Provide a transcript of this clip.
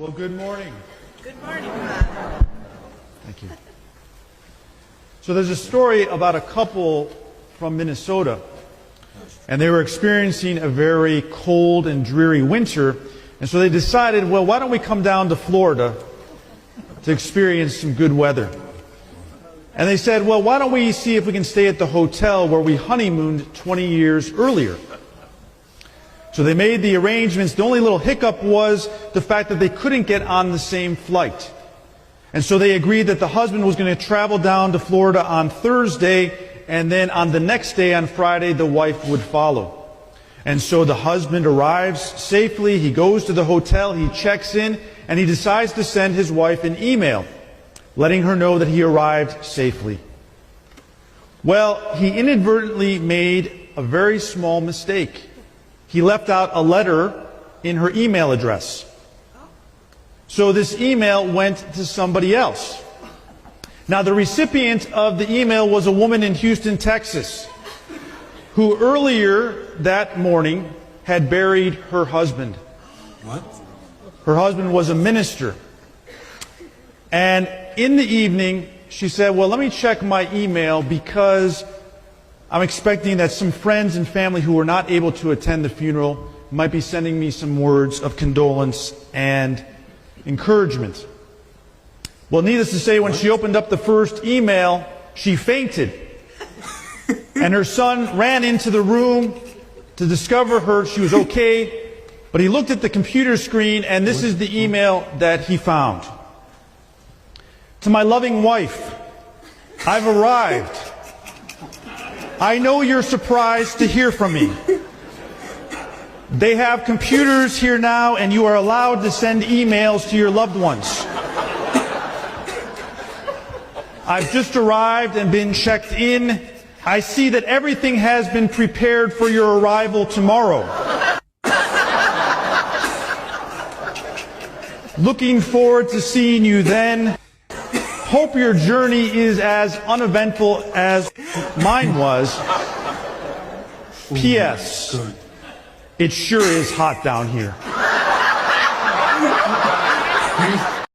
Well, good morning. Good morning, Bob. Thank you. So there's a story about a couple from Minnesota, and they were experiencing a very cold and dreary winter, and so they decided, well, why don't we come down to Florida to experience some good weather? And they said, well, why don't we see if we can stay at the hotel where we honeymooned 20 years earlier? So they made the arrangements. The only little hiccup was the fact that they couldn't get on the same flight. And so they agreed that the husband was going to travel down to Florida on Thursday, and then on the next day, on Friday, the wife would follow. And so the husband arrives safely. He goes to the hotel, he checks in, and he decides to send his wife an email letting her know that he arrived safely. Well, he inadvertently made a very small mistake. He left out a letter in her email address. So this email went to somebody else. Now, the recipient of the email was a woman in Houston, Texas, who earlier that morning had buried her husband. What? Her husband was a minister. And in the evening, she said, well, let me check my email because I'm expecting that some friends and family who were not able to attend the funeral might be sending me some words of condolence and encouragement. Well, needless to say, when she opened up the first email, she fainted. And her son ran into the room to discover she was okay. But he looked at the computer screen, and this is the email that he found. To my loving wife, I've arrived. I know you're surprised to hear from me. They have computers here now, and you are allowed to send emails to your loved ones. I've just arrived and been checked in. I see that everything has been prepared for your arrival tomorrow. Looking forward to seeing you then. Hope your journey is as uneventful as mine was. P.S. It sure is hot down here.